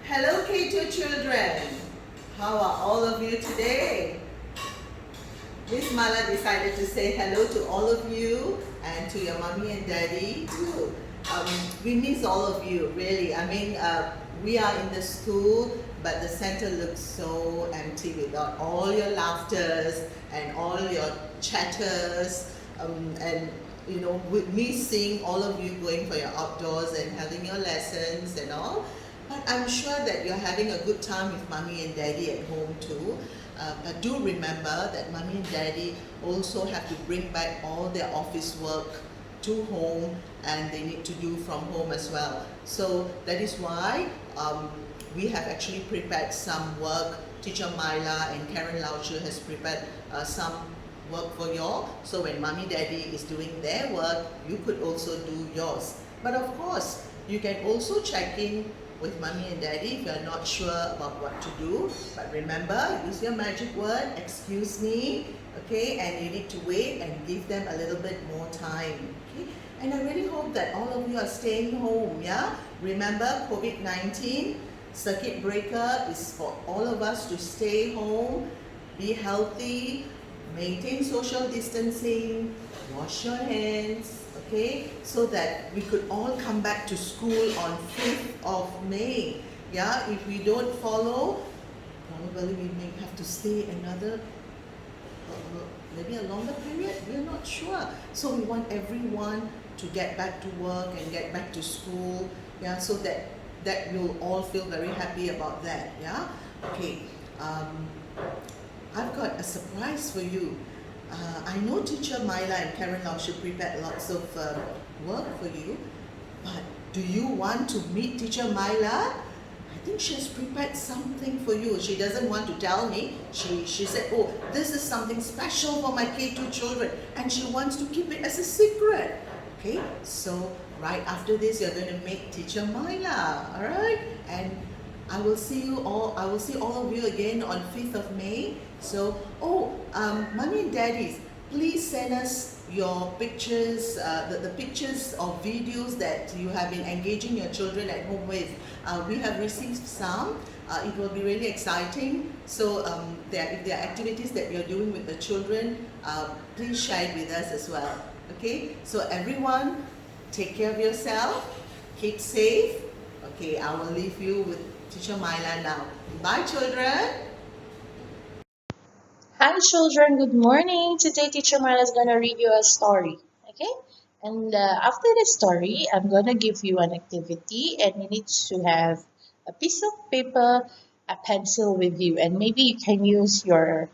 Hello K2 children. How are all of you today? Miss Mala decided to say hello to all of you and to your mommy and daddy too. We miss all of you, really. We are in the school, but the center looks so empty without all your laughters and all your chatters. And with me seeing all of you going for your outdoors and having your lessons and all. But I'm sure that you're having a good time with mommy and daddy at home too. But do remember that mommy and daddy also have to bring back all their office work to home, and they need to do from home as well. So that is why we have actually prepared some work. Teacher Myla and Karen Lauscher has prepared some work for y'all. So when mommy daddy is doing their work, you could also do yours. But of course, you can also check in with mommy and daddy if you're not sure about what to do. But remember, use your magic word, excuse me, okay? And you need to wait and give them a little bit more time, okay? And I really hope that all of you are staying home, yeah? Remember, COVID-19 circuit breaker is for all of us to stay home, be healthy, maintain social distancing, wash your hands, okay, so that we could all come back to school on 5th of May. Yeah, if we don't follow, probably we may have to stay another maybe a longer period, we're not sure. So we want everyone to get back to work and get back to school, yeah, so that we'll all feel very happy about that, yeah. Okay, I've got a surprise for you. I know teacher Myla and Karen Lauscher prepared lots of work for you, but do you want to meet teacher Myla? I think she has prepared something for you. She doesn't want to tell me. She said, oh, this is something special for my K2 children, and she wants to keep it as a secret. Okay, so right after this, you're going to meet teacher Myla, all right? And I will see all of you again on 5th of May. So, mommy and daddies, please send us your pictures, the pictures or videos that you have been engaging your children at home with. We have received some. It will be really exciting. So, if there are activities that you're doing with the children, please share it with us as well. Okay? So, everyone, take care of yourself. Keep safe. Okay, I will leave you with Teacher Myla now. Bye, children. Hi children, good morning. Today teacher Marla is going to read you a story. Okay? And after the story, I'm going to give you an activity and you need to have a piece of paper, a pencil with you, and maybe you can use your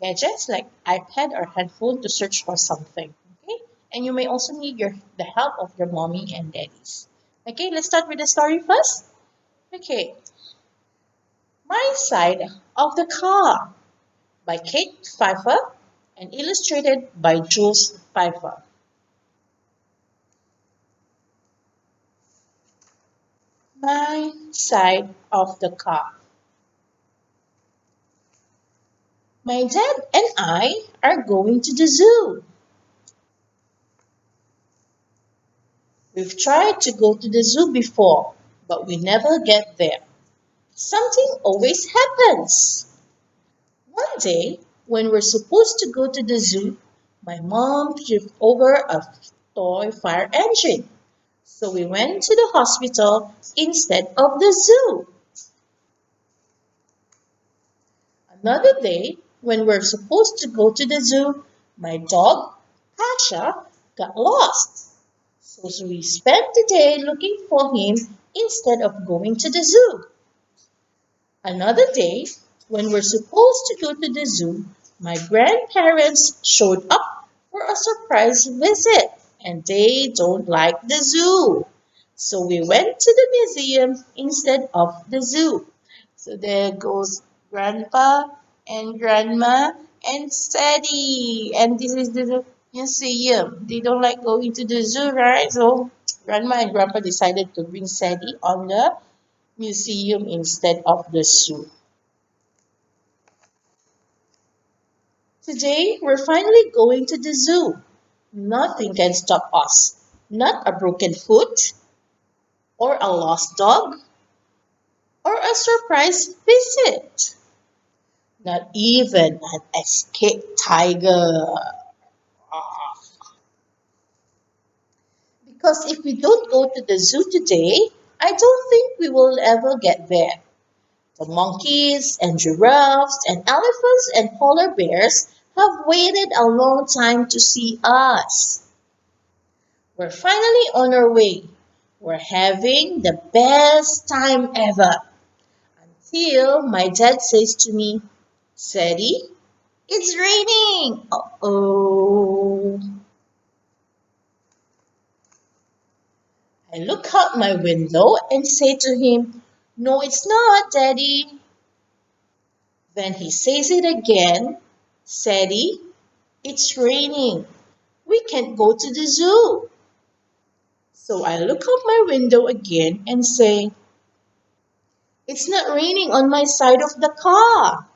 gadgets like iPad or headphone to search for something. Okay? And you may also need the help of your mommy and daddies. Okay, let's start with the story first. Okay, my side of the car by Kate Pfeiffer and illustrated by Jules Pfeiffer. My side of the car. My dad and I are going to the zoo. We've tried to go to the zoo before, but we never get there. Something always happens. One day, when we're supposed to go to the zoo, my mom tripped over a toy fire engine. So we went to the hospital instead of the zoo. Another day, when we're supposed to go to the zoo, my dog, Pasha, got lost. So we spent the day looking for him instead of going to the zoo. Another day, when we're supposed to go to the zoo, my grandparents showed up for a surprise visit and they don't like the zoo. So we went to the museum instead of the zoo. So there goes Grandpa and Grandma and Sadie. And this is the museum. They don't like going to the zoo, right? So Grandma and Grandpa decided to bring Sadie on the museum instead of the zoo. Today, we're finally going to the zoo. Nothing can stop us. Not a broken foot, or a lost dog, a surprise visit. Not even an escaped tiger. Because if we don't go to the zoo today, I don't think we will ever get there. The monkeys and giraffes and elephants and polar bears have waited a long time to see us. We're finally on our way. We're having the best time ever. Until my dad says to me, Sadie, it's raining. Uh-oh. I look out my window and say to him, no, it's not, Daddy. Then he says it again, Sadie, it's raining. We can't go to the zoo. So I look out my window again and say, it's not raining on my side of the car.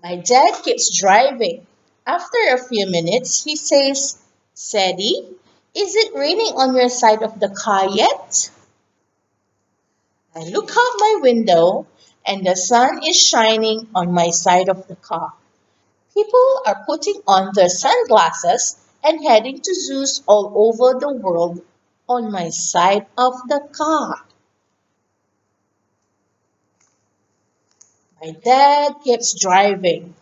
My dad keeps driving. After a few minutes, he says, Sadie, is it raining on your side of the car yet? I look out my window and the sun is shining on my side of the car. People are putting on their sunglasses and heading to zoos all over the world on my side of the car. My dad keeps driving.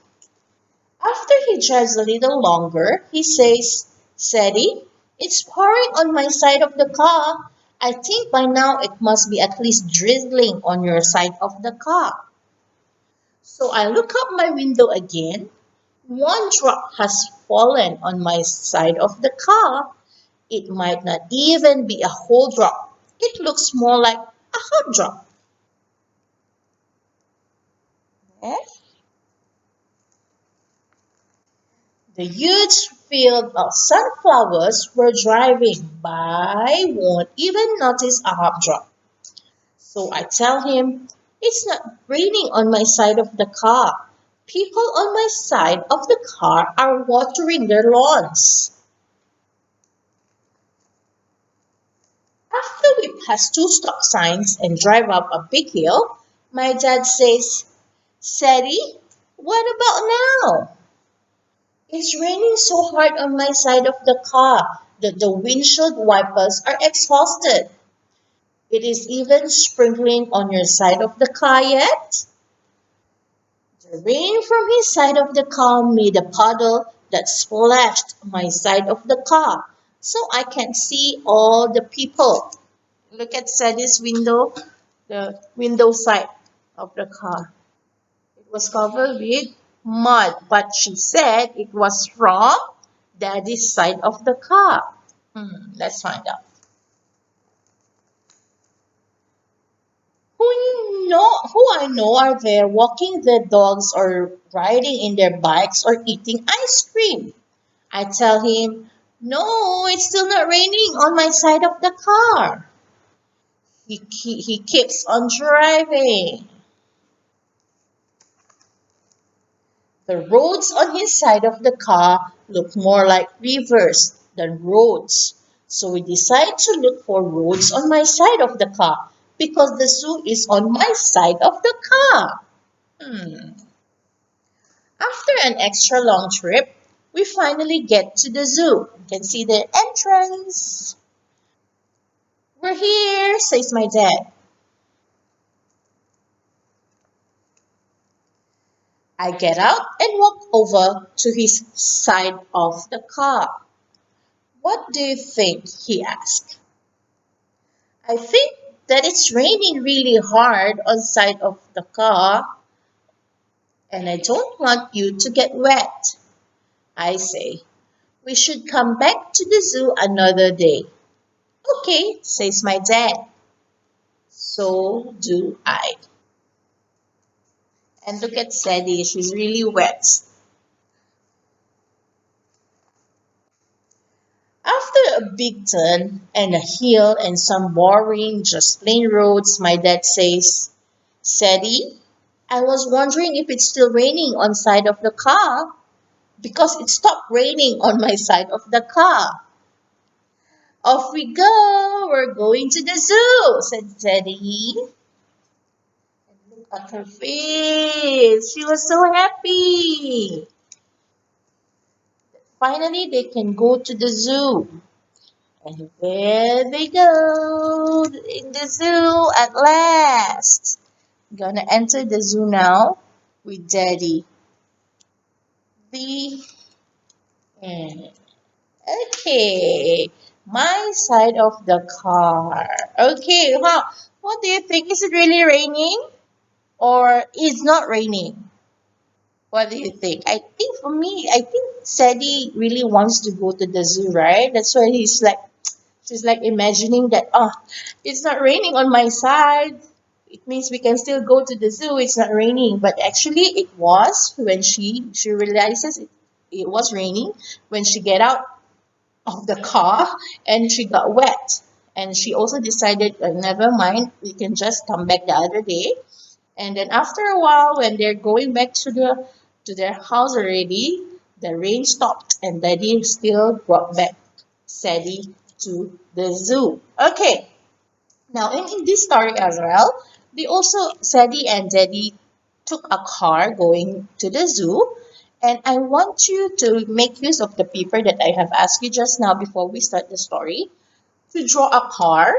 After he drives a little longer, he says, Sadie, it's pouring on my side of the car. I think by now it must be at least drizzling on your side of the car. So I look up my window again. One drop has fallen on my side of the car. It might not even be a whole drop. It looks more like a hot drop. Eh? The huge field of sunflowers were driving by won't even notice a hot drop. So I tell him, it's not raining on my side of the car. People on my side of the car are watering their lawns. After we pass two stop signs and drive up a big hill, my dad says, Sadie, what about now? It's raining so hard on my side of the car that the windshield wipers are exhausted. It is even sprinkling on your side of the car yet? The rain from his side of the car made a puddle that splashed my side of the car, so I can see all the people. Look at Sadie's window, the window side of the car. It was covered with mud, but she said it was from Daddy's side of the car. Let's find out. Who I know are there walking their dogs or riding in their bikes or eating ice cream. I tell him, no, it's still not raining on my side of the car. He keeps on driving. The roads on his side of the car look more like rivers than roads. So we decide to look for roads on my side of the car because the zoo is on my side of the car. After an extra long trip, we finally get to the zoo. You can see the entrance. We're here, says my dad. I get out and walk over to his side of the car. What do you think? He asked. I think that it's raining really hard on side of the car and I don't want you to get wet. I say, we should come back to the zoo another day. Okay, says my dad. So do I. And look at Sadie, she's really wet. After a big turn and a hill and some boring, just plain roads, my dad says, Sadie, I was wondering if it's still raining on side of the car because it stopped raining on my side of the car. Off we go. We're going to the zoo, said Teddy. And look at her face. She was so happy. Finally, they can go to the zoo. And there they go in the zoo at last. Gonna enter the zoo now with Daddy. The end. Okay, my side of the car. Okay, well, what do you think? Is it really raining or is not raining? What do you think? I think for me, I think Sadie really wants to go to the zoo, right? That's why she's like imagining that, oh, it's not raining on my side. It means we can still go to the zoo. It's not raining, but actually it was when she realizes it was raining when she get out of the car and she got wet. And she also decided, never mind, we can just come back the other day. And then after a while, when they're going back to their house already, the rain stopped and Daddy still brought back Sadie to the zoo. Okay, now in this story as well, they also Sadie and Daddy took a car going to the zoo. And I want you to make use of the paper that I have asked you just now before we start the story to draw a car.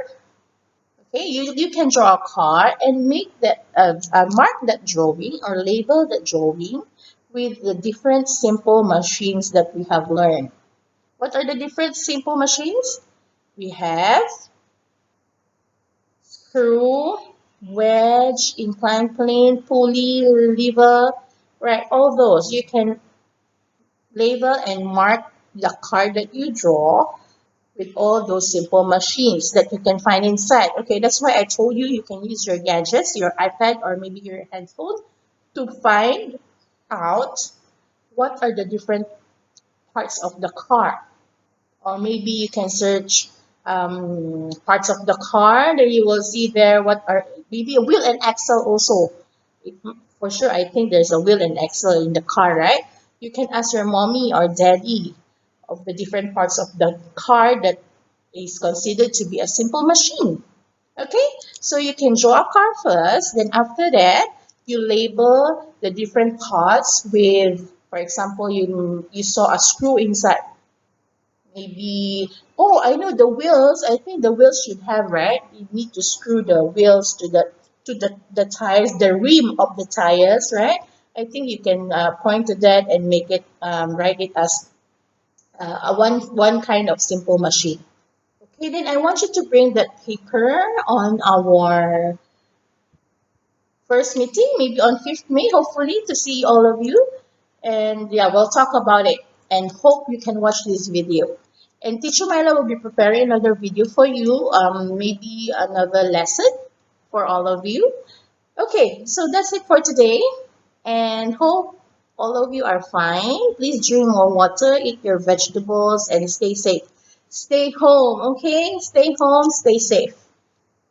Okay, you can draw a car and make that mark that drawing or label that drawing with the different simple machines that we have learned. What are the different simple machines? We have screw, wedge, inclined plane, pulley, lever, right? All those you can label and mark the car that you draw with all those simple machines that you can find inside. Okay, that's why I told you you can use your gadgets, your iPad or maybe your headphone to find out what are the different parts of the car. Or maybe you can search parts of the car. There you will see there what are maybe a wheel and axle also. It, for sure, I think there's a wheel and axle in the car, right? You can ask your mommy or daddy of the different parts of the car that is considered to be a simple machine. Okay, so you can draw a car first, then after that, you label the different parts with, for example, you saw a screw inside. Maybe, oh, I know the wheels. I think the wheels should have, right? You need to screw the wheels to the tires, the rim of the tires, right? I think you can point to that and make it write it as a one kind of simple machine. Okay, then I want you to bring that paper on our first meeting, maybe on 5th May, hopefully, to see all of you. And yeah, we'll talk about it and hope you can watch this video. And Teacher Myla will be preparing another video for you, maybe another lesson for all of you. Okay, so that's it for today. And hope all of you are fine. Please drink more water, eat your vegetables, and stay safe. Stay home, okay? Stay home, stay safe.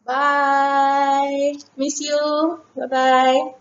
Bye. Miss you. Bye bye.